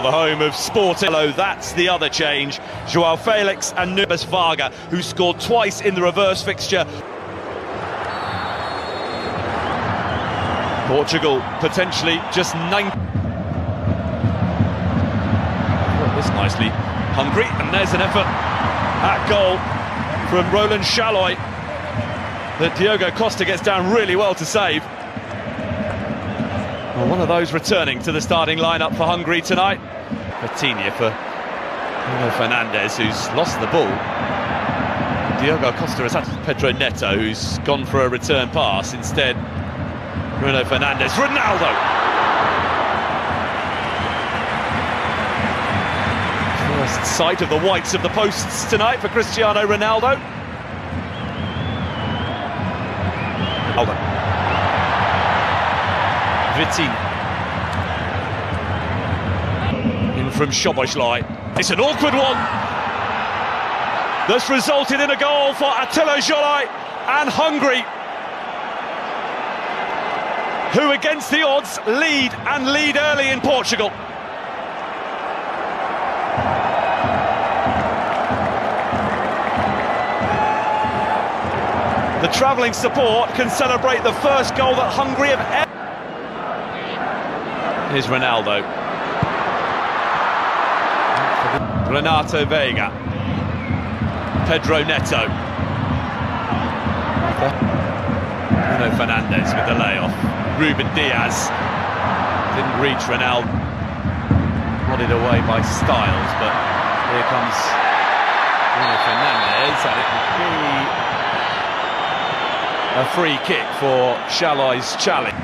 Well, the home of Sporting. That's the other change. Joao Felix and Nunes Varga, who scored twice in the reverse fixture. Portugal potentially just 9. This nicely. Hungary, and there's an effort at goal from Roland Shaloi that Diogo Costa gets down really well to save. Well, one of those returning to the starting lineup for Hungary tonight. Coutinho for Bruno Fernandes, who's lost the ball. Diogo Costa has had Pedro Neto, who's gone for a return pass. Instead, Bruno Fernandes. Ronaldo! First sight of the whites of the posts tonight for Cristiano Ronaldo. Vitinha. In from Szoboszlai. It's an awkward one that's resulted in a goal for Attila Zsolai and Hungary, who against the odds lead early in Portugal. The travelling support can celebrate the first goal that Hungary have ever. Here's Ronaldo. Renato Vega. Pedro Neto. Bruno Fernandes with the layoff. Ruben Diaz. Didn't reach Ronaldo. Nodded away by Styles, but here comes Bruno Fernandes, and it will be a free kick for Shaloi's challenge.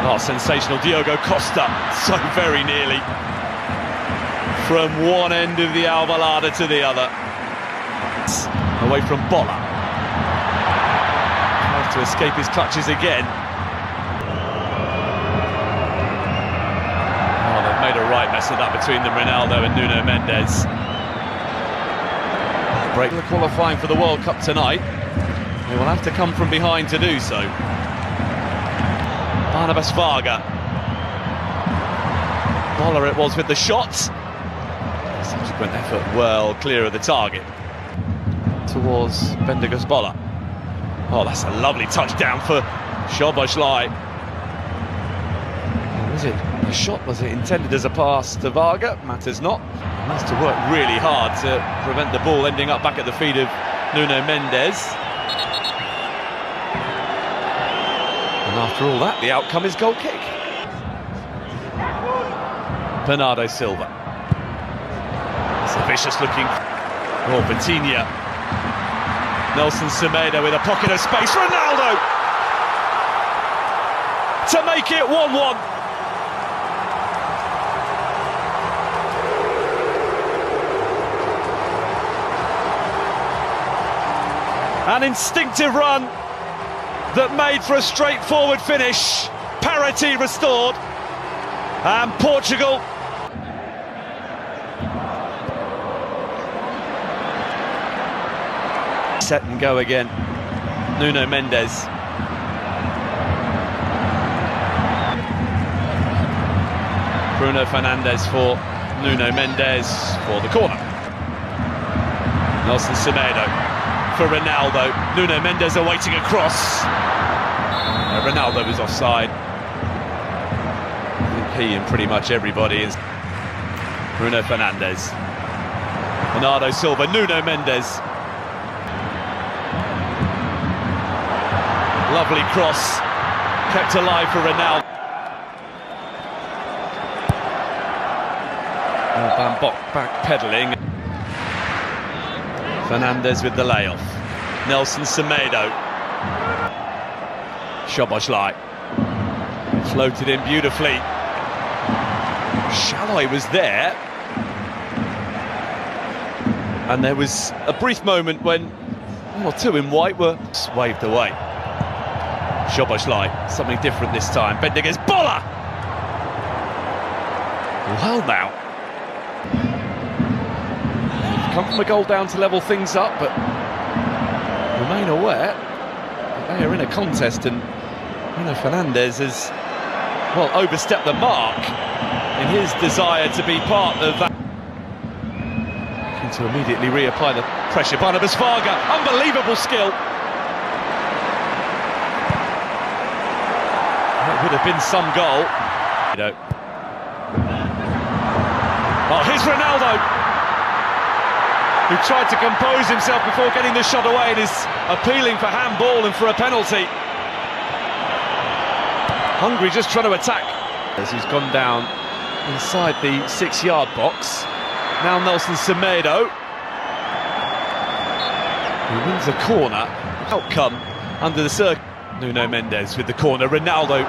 Oh, sensational. Diogo Costa, so very nearly. From one end of the Alvalade to the other. Away from Bola. Tries to escape his clutches again. Oh, they've made a right mess of that between them, Ronaldo and Nuno Mendes. Break the qualifying for the World Cup tonight. They will have to come from behind to do so. Barnabas Varga. Bola it was with the shots. Subsequent effort well clear of the target. Towards Bendegas Bola. Oh, that's a lovely touchdown for Szoboszlai. Was it a shot? Was it intended as a pass to Varga? Matters not. He has to work really hard to prevent the ball ending up back at the feet of Nuno Mendes. And after all that, the outcome is goal kick. Bernardo Silva. It's a vicious looking. Oh, Vitinha. Nelson Semedo with a pocket of space. Ronaldo! To make it 1-1. An instinctive run that made for a straightforward finish. Parity restored, and Portugal set and go again. Nuno Mendes. Bruno Fernandes for Nuno Mendes for the corner. Nelson Semedo for Ronaldo. Nuno Mendes awaiting a cross. Ronaldo was offside. I think he and pretty much everybody is. Bruno Fernandes. Bernardo Silva. Nuno Mendes. Lovely cross. Kept alive for Ronaldo. Van Bock back pedalling. Fernandes with the layoff. Nelson Semedo. Szoboszlai. Floated in beautifully. Shaloi was there. And there was a brief moment when one or two in white were waved away. Szoboszlai, something different this time. Bendegas Bola! Well now. Come from a goal down to level things up, but remain aware that they are in a contest, and Bruno Fernandes has well, overstepped the mark in his desire to be part of that. Looking to immediately reapply the pressure. Barnabas Varga, unbelievable skill. That would have been some goal. Oh, here's Ronaldo, who tried to compose himself before getting the shot away and is appealing for handball and for a penalty. Hungary just trying to attack as he's gone down inside the 6-yard box. Now Nelson Semedo, who wins a corner. Outcome under the circle. Nuno Mendes with the corner. Ronaldo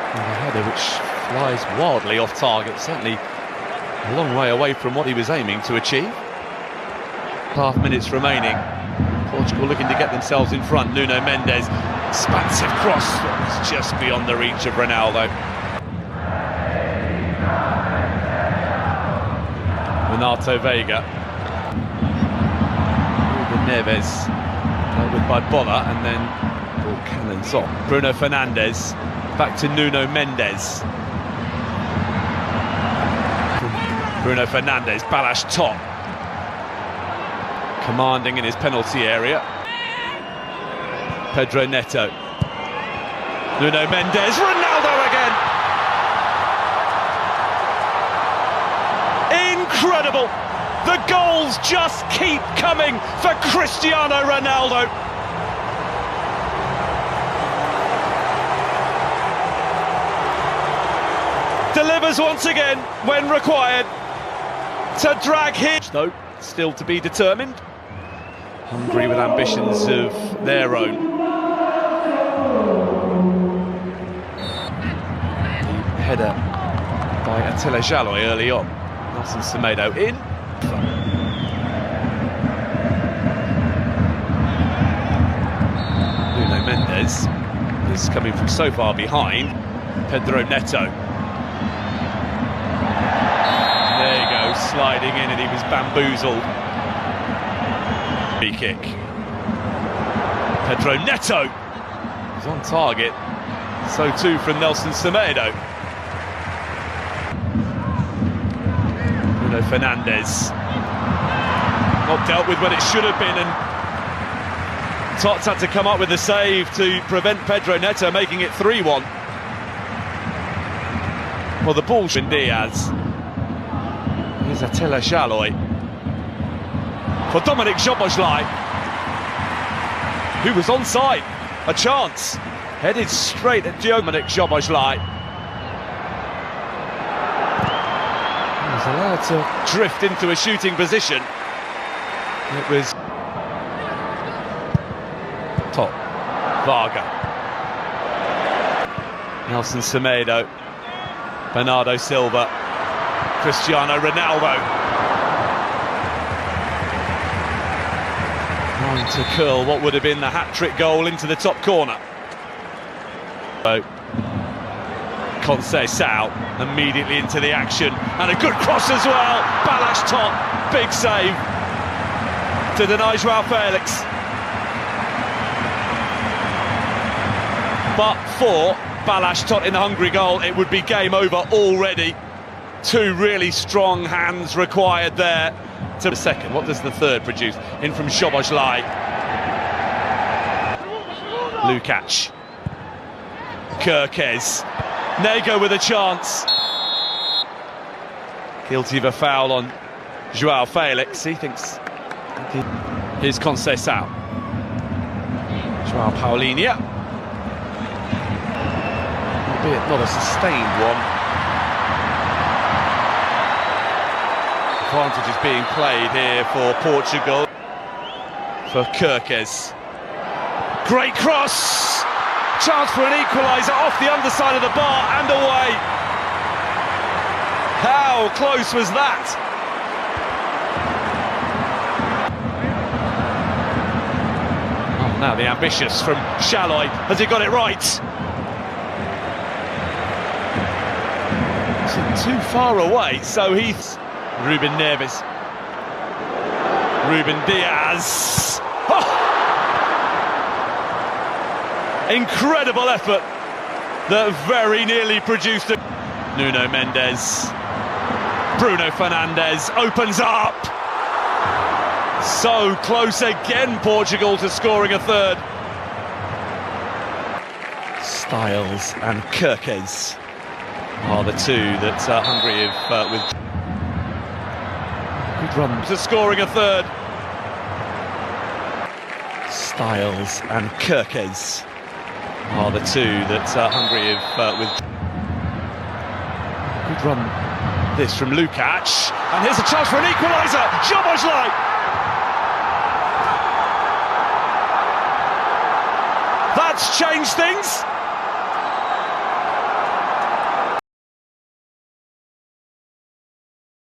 with a header which flies wildly off target. Certainly a long way away from what he was aiming to achieve. Half minutes remaining. Portugal looking to get themselves in front. Nuno Mendes, expansive cross, it's just beyond the reach of Ronaldo. Renato Veiga. Ruben Neves dealt with by Bola, and then ball cannons off. Bruno Fernandes back to Nuno Mendes. Bruno Fernandes, Balázs top, commanding in his penalty area. Pedro Neto, Nuno Mendes, Ronaldo again. Incredible! The goals just keep coming for Cristiano Ronaldo. Delivers once again when required to drag him. Though still to be determined. Hungary with ambitions of their own. The header by Attila Jalloy early on. Nelson Semedo in. Nuno Mendes is coming from so far behind. Pedro Neto. There you go, sliding in, and he was bamboozled. Free kick. Pedro Neto is on target. So too from Nelson Semedo. Bruno Fernandes. Not dealt with when it should have been, and Tots had to come up with a save to prevent Pedro Neto making it 3-1. Well, the ball's in Diaz. Here's Attila Jalloy for Dominic Szoboszlai, who was onside. A chance, headed straight at Dominic Szoboszlai. He was allowed to drift into a shooting position. It was top. Varga, Nelson Semedo, Bernardo Silva, Cristiano Ronaldo. Trying to curl what would have been the hat-trick goal into the top corner. Conceição immediately into the action, and a good cross as well. Balázs top, big save to deny João Felix. But for Balázs top in the Hungary goal, it would be game over already. Two really strong hands required there. To the second, what does the third produce? In from Szoboszlai. Lukacs. Kerkez. Nego with a chance. Guilty of a foul on João Felix. He thinks... Here's Conceição. João Paulinho. Albeit not a sustained one. Advantage is being played here for Portugal. For Kerkez. Great cross! Chance for an equaliser off the underside of the bar and away. How close was that? Oh, now the ambitious from Jalloy. Has he got it right? Is it too far away? So he's... Ruben Neves. Ruben Diaz. Oh! Incredible effort that very nearly produced it. Nuno Mendes, Bruno Fernandes opens up. So close again, Portugal, to scoring a third. Styles and Kirkes are the two that Hungary have with good run to scoring a third. Styles and Kirkes are the two that Hungary have with good run. This from Lukacs, and here's a chance for an equaliser. Szoboszlai. That's changed things.